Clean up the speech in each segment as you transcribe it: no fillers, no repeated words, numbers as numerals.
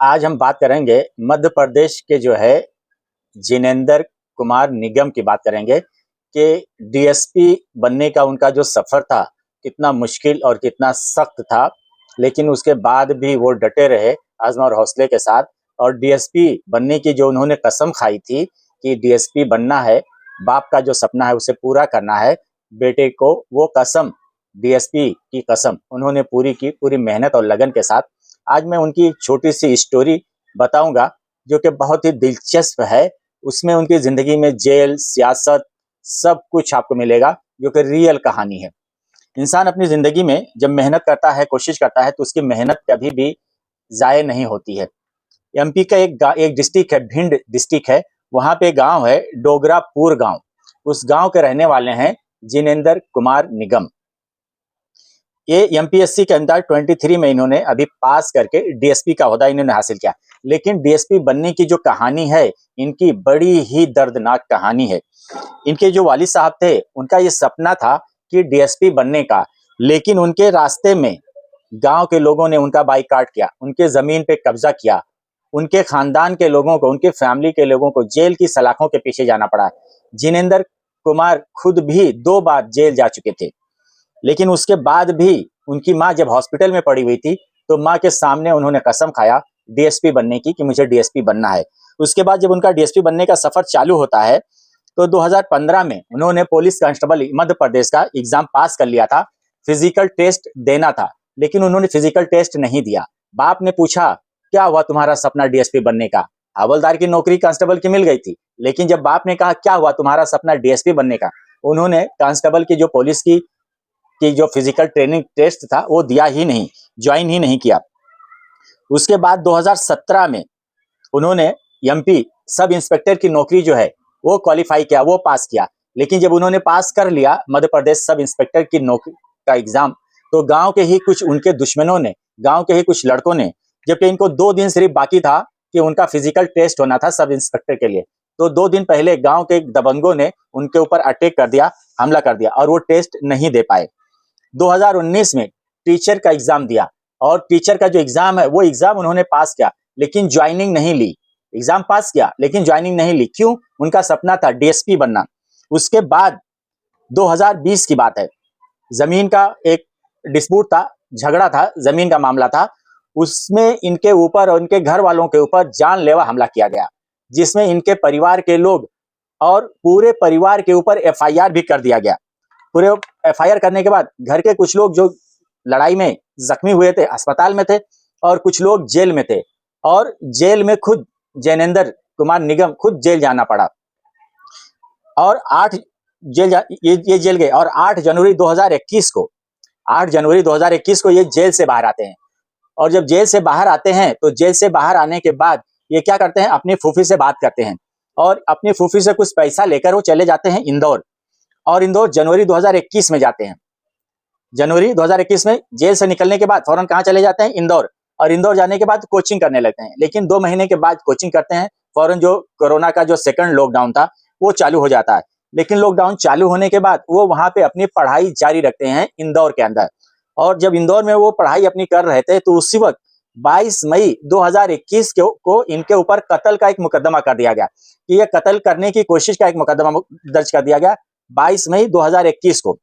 आज हम बात करेंगे मध्य प्रदेश के जो है जिनेंद्र कुमार निगम की बात करेंगे कि डीएसपी बनने का उनका जो सफर था कितना मुश्किल और कितना सख्त था, लेकिन उसके बाद भी वो डटे रहे आज़म और हौसले के साथ। और डीएसपी बनने की जो उन्होंने कसम खाई थी कि डीएसपी बनना है, बाप का जो सपना है उसे पूरा करना है बेटे को, वो कसम, डीएसपी की कसम उन्होंने पूरी की, पूरी मेहनत और लगन के साथ। आज मैं उनकी एक छोटी सी स्टोरी बताऊंगा जो कि बहुत ही दिलचस्प है। उसमें उनकी जिंदगी में जेल, सियासत, सब कुछ आपको मिलेगा जो कि रियल कहानी है। इंसान अपनी जिंदगी में जब मेहनत करता है, कोशिश करता है, तो उसकी मेहनत कभी भी जाये नहीं होती है। एमपी का एक डिस्ट्रिक्ट है, भिंड डिस्ट्रिक्ट है, वहां पे गांव है डोगरापुर गांव। उस गांव के रहने वाले हैं जिनेंद्र कुमार निगम। ये एमपीएससी के अंदर 23 में इन्होंने अभी पास करके डीएसपी का ओहदा इन्होंने हासिल किया। लेकिन डीएसपी बनने की जो कहानी है, इनकी बड़ी ही दर्दनाक कहानी है। इनके जो वालिद साहब थे, उनका ये सपना था कि डीएसपी बनने का, लेकिन उनके रास्ते में गांव के लोगों ने उनका बाइकाट किया, उनके जमीन पे कब्जा किया। उनके खानदान के लोगों को, उनके फैमिली के लोगों को जेल की सलाखों के पीछे जाना पड़ा। जिनेंद्र कुमार खुद भी 2 बार जेल जा चुके थे, लेकिन उसके बाद भी उनकी माँ जब हॉस्पिटल में पड़ी हुई थी तो माँ के सामने उन्होंने कसम खाया डीएसपी बनने की कि मुझे डीएसपी बनना है। उसके बाद जब उनका डीएसपी बनने का सफर चालू होता है तो 2015 में उन्होंने पुलिस कांस्टेबल मध्य प्रदेश का एग्जाम पास कर लिया था। फिजिकल टेस्ट देना था, लेकिन उन्होंने फिजिकल टेस्ट नहीं दिया। बाप ने पूछा, क्या हुआ तुम्हारा सपना डीएसपी बनने का? हवलदार की नौकरी कांस्टेबल की मिल गई थी, लेकिन जब बाप ने कहा क्या हुआ तुम्हारा सपना डीएसपी बनने का, उन्होंने कांस्टेबल की जो पुलिस की जो फिजिकल ट्रेनिंग टेस्ट था वो दिया ही नहीं, ज्वाइन ही नहीं किया। उसके बाद 2017 में उन्होंने एमपी सब इंस्पेक्टर की नौकरी जो है वो क्वालिफाई किया, वो पास किया। लेकिन जब उन्होंने पास कर लिया मध्य प्रदेश सब इंस्पेक्टर की नौकरी का एग्जाम, तो गांव के ही कुछ उनके दुश्मनों ने, गांव के ही कुछ लड़कों ने, जबकि इनको 2 दिन सिर्फ बाकी था कि उनका फिजिकल टेस्ट होना था सब इंस्पेक्टर के लिए, तो 2 दिन पहले गांव के दबंगों ने उनके ऊपर अटैक कर दिया, हमला कर दिया, और वो टेस्ट नहीं दे पाए। 2019 में टीचर का एग्जाम दिया, और टीचर का जो एग्जाम है वो एग्जाम उन्होंने पास किया, लेकिन ज्वाइनिंग नहीं ली। एग्जाम पास किया लेकिन ज्वाइनिंग नहीं ली, क्यों? उनका सपना था डीएसपी बनना। उसके बाद 2020 की बात है, जमीन का एक डिस्प्यूट था, झगड़ा था, जमीन का मामला था। उसमें इनके ऊपर और इनके घर वालों के ऊपर जानलेवा हमला किया गया, जिसमें इनके परिवार के लोग और पूरे परिवार के ऊपर एफआईआर भी कर दिया गया। पूरे एफआईआर करने के बाद घर के कुछ लोग जो लड़ाई में जख्मी हुए थे अस्पताल में थे, और कुछ लोग जेल में थे, और जेल में खुद जिनेंद्र कुमार निगम खुद जेल जाना पड़ा। और ये जेल गए, और 8 जनवरी 2021 को 8 जनवरी 2021 को ये जेल से बाहर आते हैं। और जब जेल से बाहर आते हैं तो जेल से बाहर आने के बाद ये क्या करते हैं, अपनी फूफी से बात करते हैं, और अपनी फूफी से कुछ पैसा लेकर वो चले जाते हैं इंदौर। और इंदौर जनवरी 2021 में जाते हैं। जनवरी 2021 में जेल से निकलने के बाद फौरन कहाँ चले जाते हैं? इंदौर। और इंदौर जाने के बाद कोचिंग करने लगते हैं, लेकिन 2 महीने के बाद कोचिंग करते हैं, फौरन जो कोरोना का जो सेकंड लॉकडाउन था वो चालू हो जाता है। लेकिन लॉकडाउन चालू होने के बाद वो वहां पे अपनी पढ़ाई जारी रखते हैं इंदौर के अंदर। और जब इंदौर में वो पढ़ाई अपनी कर रहे थे तो उसी वक्त 22 मई 2021 को इनके ऊपर कत्ल का एक मुकदमा कर दिया गया, कि ये कत्ल करने की कोशिश का एक मुकदमा दर्ज कर दिया गया 22 मई 2021 को,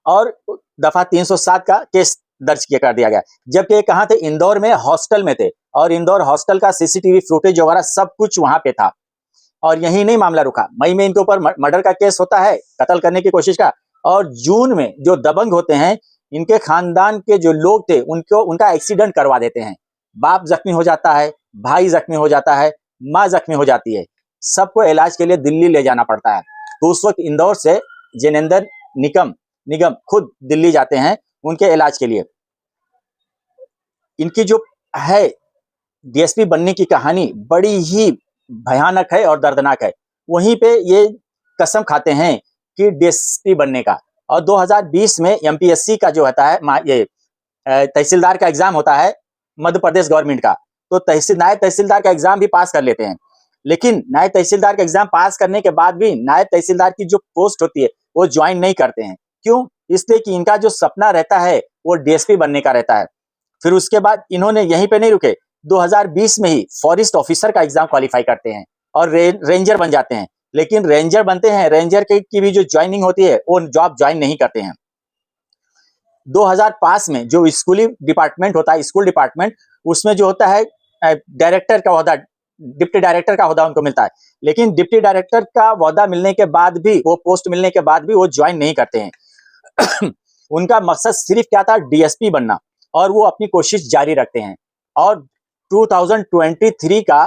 और दफा 307 का केस दर्ज किया कर दिया गया। जबकि ये कहाँ थे? इंदौर में हॉस्टल में थे, और इंदौर हॉस्टल का सीसीटीवी फुटेज वगैरह सब कुछ वहां पे था। और यही नहीं मामला रुका, मई में इनके ऊपर मर्डर का केस होता है, कत्ल करने की कोशिश का। और जून में जो दबंग होते हैं, इनके खानदान के जो लोग थे उनका एक्सीडेंट करवा देते हैं। बाप जख्मी हो जाता है, भाई जख्मी हो जाता है, माँ जख्मी हो जाती है, सबको इलाज के लिए दिल्ली ले जाना पड़ता है। तो उस वक्त इंदौर से जिनेंद्र निगम खुद दिल्ली जाते हैं उनके इलाज के लिए। इनकी जो है डीएसपी बनने की कहानी बड़ी ही भयानक है और दर्दनाक है। वहीं पे ये कसम खाते हैं कि डीएसपी बनने का। और 2020 में एमपीएससी का जो होता है, ये तहसीलदार का एग्जाम होता है मध्य प्रदेश गवर्नमेंट का, तो नायब तहसीलदार का एग्जाम भी पास कर लेते हैं। लेकिन नायब तहसीलदार का एग्जाम पास करने के बाद भी नायब तहसीलदार की जो पोस्ट होती है वो ज्वाइन नहीं करते हैं। क्यों? इसलिए कि इनका जो सपना रहता है वो डीएसपी बनने का रहता है। फिर उसके बाद इन्होंने यहीं पे नहीं रुके, 2020 में ही फॉरेस्ट ऑफिसर का एग्जाम क्वालिफाई करते हैं और रेंजर बन जाते हैं। लेकिन रेंजर बनते हैं, रेंजर की भी जो ज्वाइनिंग होती है वो जॉब ज्वाइन नहीं करते हैं। 2005 में जो स्कूली डिपार्टमेंट होता है, स्कूल डिपार्टमेंट, उसमें जो होता है डायरेक्टर का ओहदा, डिप्टी डायरेक्टर का ओहदा उनको मिलता है। लेकिन डिप्टी डायरेक्टर का ओहदा मिलने के बाद भी, वो पोस्ट मिलने के बाद भी वो ज्वाइन नहीं करते हैं। उनका मकसद सिर्फ क्या था, डीएसपी बनना, और वो अपनी कोशिश जारी रखते हैं। और 2023 का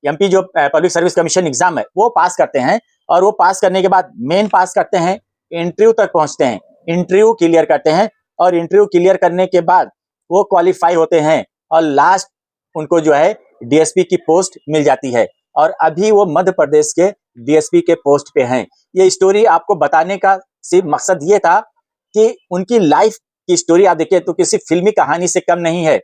एमपी जो पब्लिक सर्विस कमीशन एग्जाम है वो पास करते हैं। और वो पास करने के बाद मेन पास करते हैं, इंटरव्यू तक पहुंचते हैं, इंटरव्यू क्लियर करते हैं, और इंटरव्यू क्लियर करने के बाद वो क्वालिफाई होते हैं और लास्ट उनको जो है डीएसपी की पोस्ट मिल जाती है। और अभी वो मध्य प्रदेश के डीएसपी के पोस्ट पे हैं। ये स्टोरी आपको बताने का सिर्फ मकसद ये था कि उनकी लाइफ की स्टोरी आप देखिए तो किसी फिल्मी कहानी से कम नहीं है।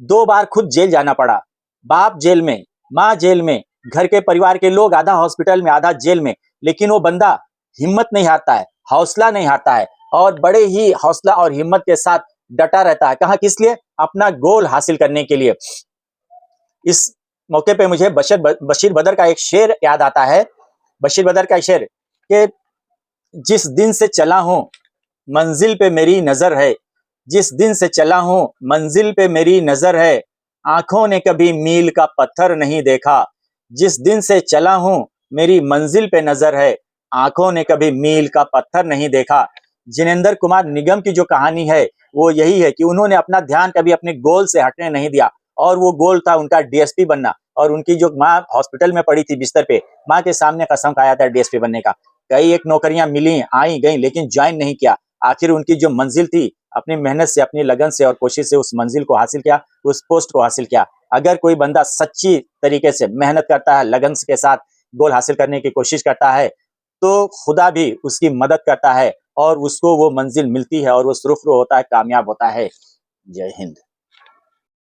2 बार खुद जेल जाना पड़ा, बाप जेल में, माँ जेल में, घर के परिवार के लोग आधा हॉस्पिटल में आधा जेल में, लेकिन वो बंदा हिम्मत नहीं हारता है, हौसला नहीं हारता है, और बड़े ही हौसला और हिम्मत के साथ डटा रहता है। कहाँ, किस लिए? अपना गोल हासिल करने के लिए। इस मौके पे मुझे बशीर बदर का एक शेर याद आता है। बशीर बदर का शेर कि जिस दिन से चला हूं मंजिल पे मेरी नजर है, जिस दिन से चला हूं मंजिल पे मेरी नजर है, आंखों ने कभी मील का पत्थर नहीं देखा। जिस दिन से चला हूं मेरी मंजिल पे नजर है, आंखों ने कभी मील का पत्थर नहीं देखा। जिनेंद्र कुमार निगम की जो कहानी है वो यही है कि उन्होंने अपना ध्यान कभी अपने गोल से हटने नहीं दिया, और वो गोल था उनका डीएसपी बनना। और उनकी जो माँ हॉस्पिटल में पड़ी थी बिस्तर पे, माँ के सामने कसम खाया था डीएसपी बनने का। कई एक नौकरियां मिली, आई गई, लेकिन ज्वाइन नहीं किया। आखिर उनकी जो मंजिल थी, अपनी मेहनत से, अपनी लगन से और कोशिश से उस मंजिल को हासिल किया, उस पोस्ट को हासिल किया। अगर कोई बंदा सच्ची तरीके से मेहनत करता है, लगन के साथ गोल हासिल करने की कोशिश करता है, तो खुदा भी उसकी मदद करता है और उसको वो मंजिल मिलती है और वो सुरखरू होता है, कामयाब होता है। जय हिंद।